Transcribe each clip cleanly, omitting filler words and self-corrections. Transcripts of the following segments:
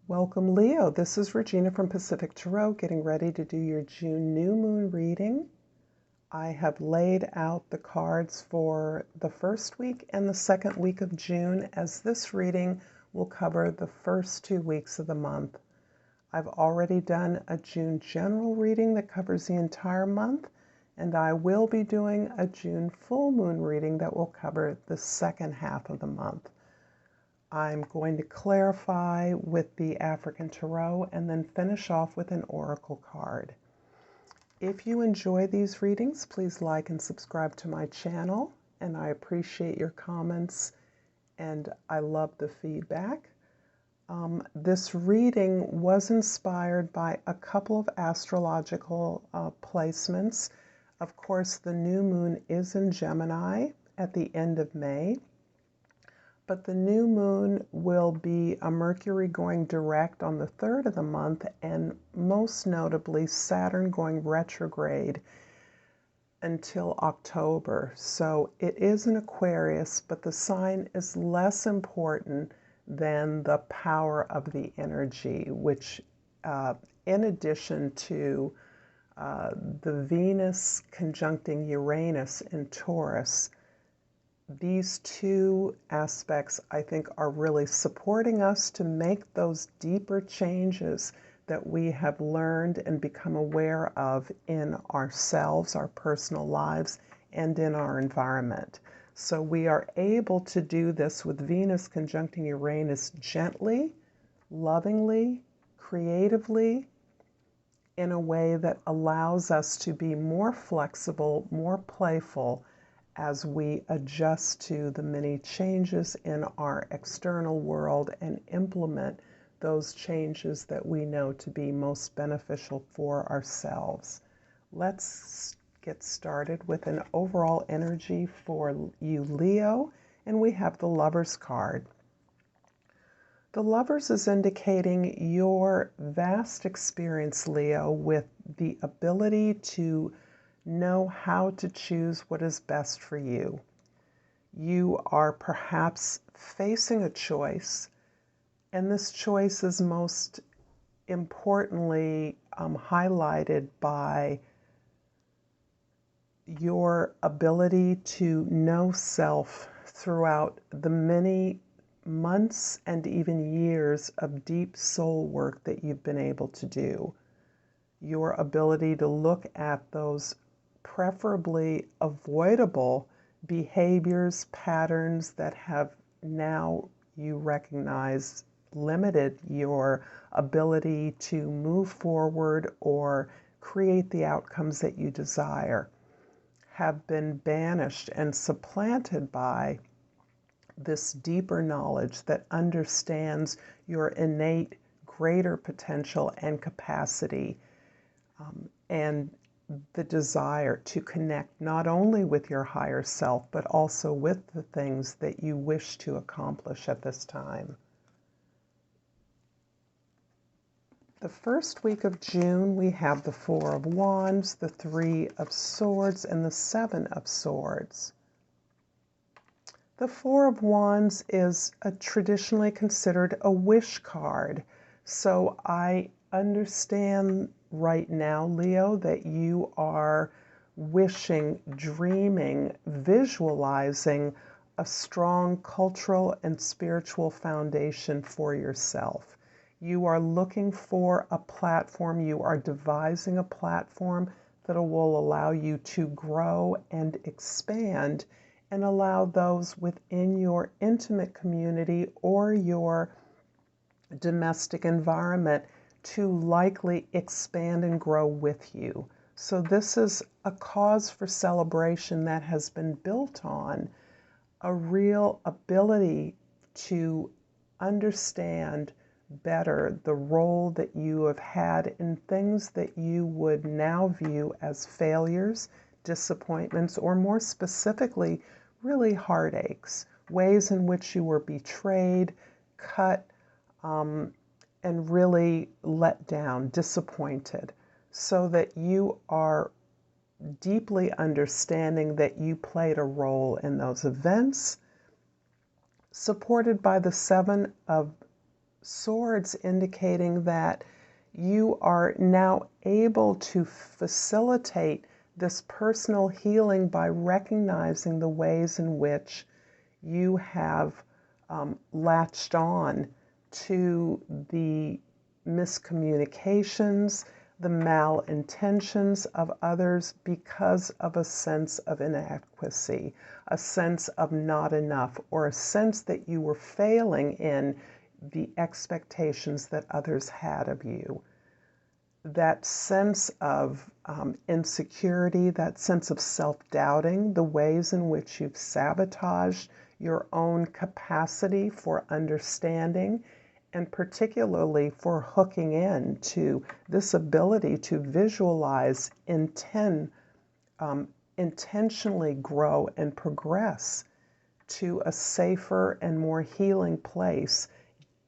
Welcome, Leo. This is Regina from Pacific Tarot, getting ready to do your June new moon reading. I have laid out the cards for the first week and the second week of June, as this reading will cover the first 2 weeks of the month. I've already done a June general reading that covers the entire month, and I will be doing a June full moon reading that will cover the second half of the month. I'm going to clarify with the African Tarot and then finish off with an oracle card. If you enjoy these readings, please like and subscribe to my channel, and I appreciate your comments and I love the feedback. This reading was inspired by a couple of astrological placements. Of course, the new moon is in Gemini at the end of May. But the new moon will be a Mercury going direct on the 3rd of the month, and most notably Saturn going retrograde until October. So it is an Aquarius, but the sign is less important than the power of the energy, which in addition to the Venus conjuncting Uranus in Taurus, these two aspects, I think, are really supporting us to make those deeper changes that we have learned and become aware of in ourselves, our personal lives, and in our environment. So we are able to do this with Venus conjuncting Uranus gently, lovingly, creatively, in a way that allows us to be more flexible, more playful, as we adjust to the many changes in our external world and implement those changes that we know to be most beneficial for ourselves. Let's get started with an overall energy for you, Leo, and we have the Lovers card. The Lovers is indicating your vast experience, Leo, with the ability to know how to choose what is best for you. You are perhaps facing a choice, and this choice is most importantly highlighted by your ability to know self throughout the many months and even years of deep soul work that you've been able to do. Your ability to look at those preferably avoidable behaviors, patterns that have now, you recognize, limited your ability to move forward or create the outcomes that you desire, have been banished and supplanted by this deeper knowledge that understands your innate greater potential and capacity, and the desire to connect not only with your higher self, but also with the things that you wish to accomplish at this time. The first week of June, we have the Four of Wands, the Three of Swords, and the Seven of Swords. The Four of Wands is traditionally considered a wish card. So I understand right now, Leo, that you are wishing, dreaming, visualizing a strong cultural and spiritual foundation for yourself. You are looking for a platform, you are devising a platform that will allow you to grow and expand and allow those within your intimate community or your domestic environment to likely expand and grow with you. So this is a cause for celebration that has been built on a real ability to understand better the role that you have had in things that you would now view as failures, disappointments, or more specifically, really heartaches, ways in which you were betrayed, cut, and really let down, disappointed, so that you are deeply understanding that you played a role in those events, supported by the Seven of Swords indicating that you are now able to facilitate this personal healing by recognizing the ways in which you have latched on to the miscommunications, the malintentions of others because of a sense of inadequacy, a sense of not enough, or a sense that you were failing in the expectations that others had of you. That sense of insecurity, that sense of self-doubting, the ways in which you've sabotaged your own capacity for understanding, and particularly for hooking in to this ability to visualize, intentionally grow and progress to a safer and more healing place,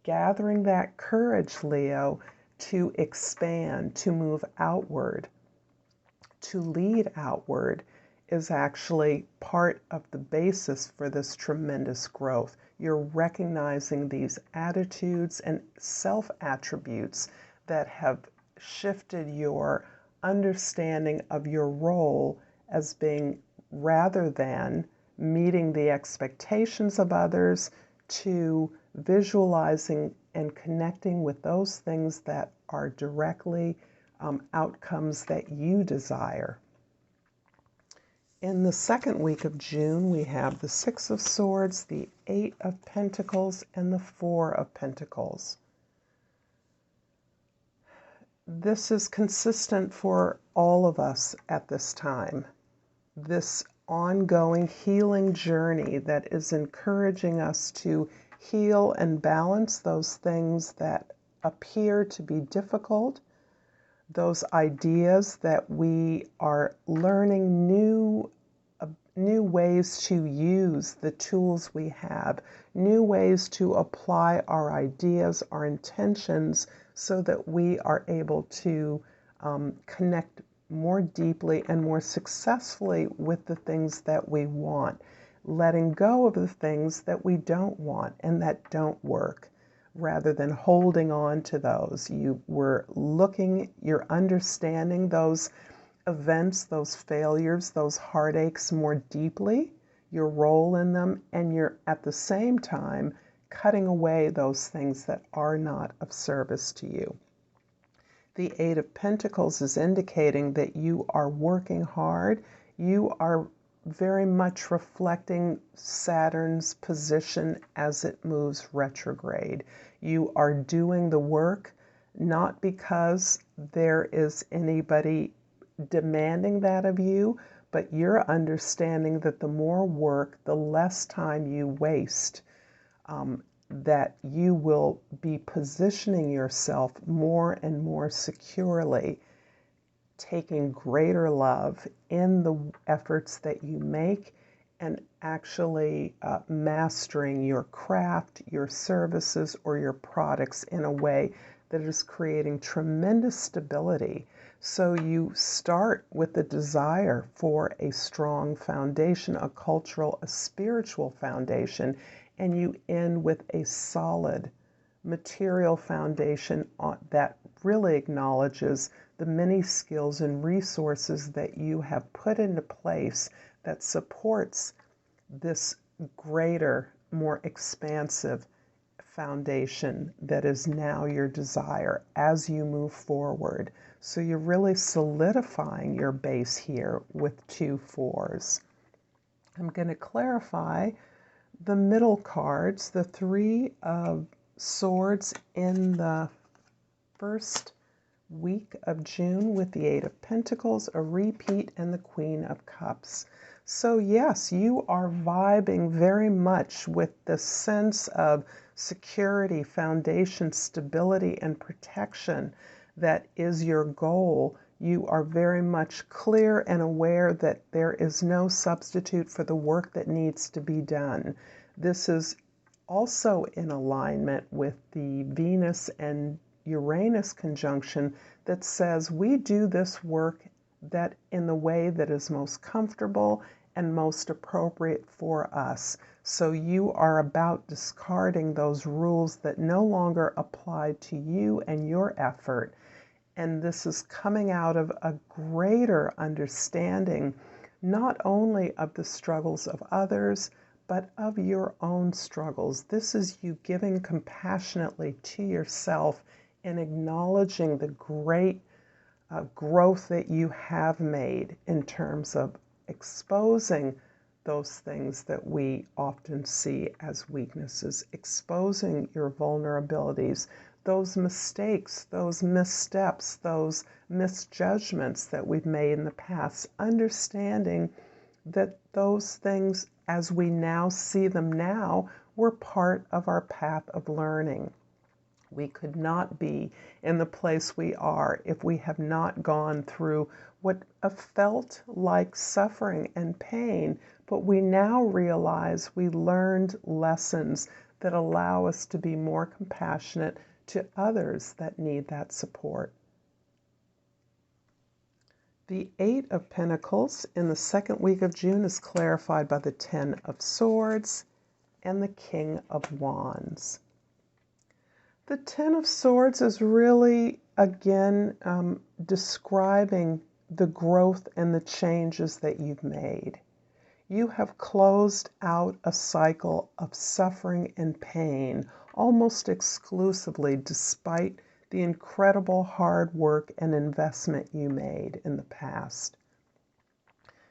gathering that courage, Leo, to expand, to move outward, to lead outward, is actually part of the basis for this tremendous growth. You're recognizing these attitudes and self-attributes that have shifted your understanding of your role as being, rather than meeting the expectations of others, to visualizing and connecting with those things that are directly outcomes that you desire. In the second week of June, we have the Six of Swords, the Eight of Pentacles, and the Four of Pentacles. This is consistent for all of us at this time. This ongoing healing journey that is encouraging us to heal and balance those things that appear to be difficult, those ideas that we are learning new ways to use the tools we have, new ways to apply our ideas, our intentions, so that we are able to connect more deeply and more successfully with the things that we want, letting go of the things that we don't want and that don't work, rather than holding on to those. You're understanding those events, those failures, those heartaches more deeply, your role in them, and you're at the same time cutting away those things that are not of service to you. The Eight of Pentacles is indicating that you are working hard. You are very much reflecting Saturn's position as it moves retrograde. You are doing the work not because there is anybody demanding that of you, but you're understanding that the more work, the less time you waste, that you will be positioning yourself more and more securely, taking greater love in the efforts that you make, and actually mastering your craft, your services, or your products in a way that is creating tremendous stability. So you start with the desire for a strong foundation, a cultural, a spiritual foundation, and you end with a solid material foundation that really acknowledges the many skills and resources that you have put into place that supports this greater, more expansive foundation that is now your desire as you move forward. So you're really solidifying your base here with 2 4s. I'm going to clarify the middle cards, the Three of Swords in the first week of June with the Eight of Pentacles, a repeat, and the Queen of Cups. So yes, you are vibing very much with the sense of security, foundation, stability, and protection that is your goal. You are very much clear and aware that there is no substitute for the work that needs to be done. This is also in alignment with the Venus and Uranus conjunction that says we do this work that in the way that is most comfortable and most appropriate for us. So you are about discarding those rules that no longer apply to you and your effort. And this is coming out of a greater understanding, not only of the struggles of others, but of your own struggles. This is you giving compassionately to yourself and acknowledging the great growth that you have made in terms of exposing those things that we often see as weaknesses, exposing your vulnerabilities, those mistakes, those missteps, those misjudgments that we've made in the past, understanding that those things, as we now see them now, were part of our path of learning. We could not be in the place we are if we have not gone through what felt like suffering and pain, but we now realize we learned lessons that allow us to be more compassionate to others that need that support. The Eight of Pentacles in the second week of June is clarified by the Ten of Swords and the King of Wands. The Ten of Swords is really, again, describing the growth and the changes that you've made. You have closed out a cycle of suffering and pain almost exclusively, despite the incredible hard work and investment you made in the past.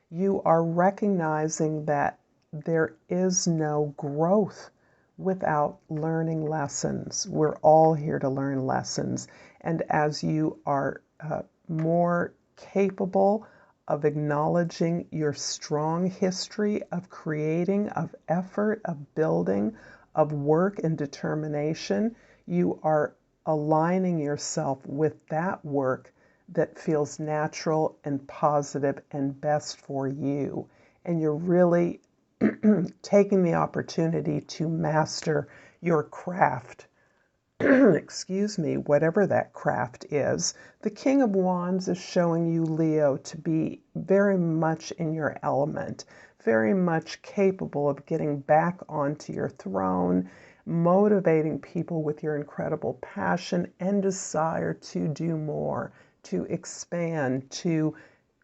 You are recognizing that there is no growth without learning lessons. We're all here to learn lessons. And as you are more capable of acknowledging your strong history of creating, of effort, of building, of work and determination, you are aligning yourself with that work that feels natural and positive and best for you. And you're really taking the opportunity to master your craft. Excuse me, whatever that craft is. The King of Wands is showing you, Leo, to be very much in your element, very much capable of getting back onto your throne, motivating people with your incredible passion and desire to do more, to expand, to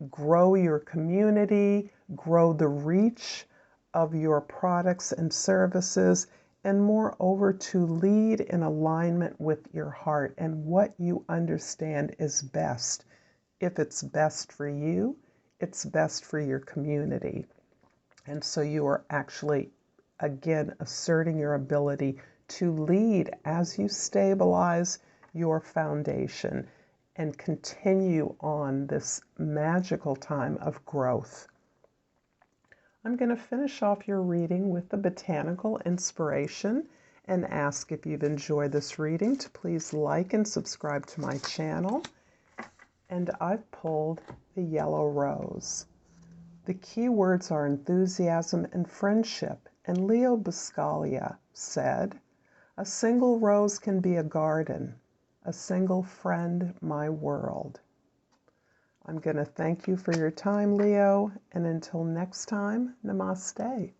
grow your community, grow the reach of your products and services, and moreover to lead in alignment with your heart and what you understand is best. If it's best for you, it's best for your community. And so you are actually, again, asserting your ability to lead as you stabilize your foundation and continue on this magical time of growth. I'm going to finish off your reading with the botanical inspiration and ask if you've enjoyed this reading to please like and subscribe to my channel. And I've pulled the yellow rose. The key words are enthusiasm and friendship. And Leo Buscaglia said, "A single rose can be a garden, a single friend my world." I'm going to thank you for your time, Leo, and until next time, namaste.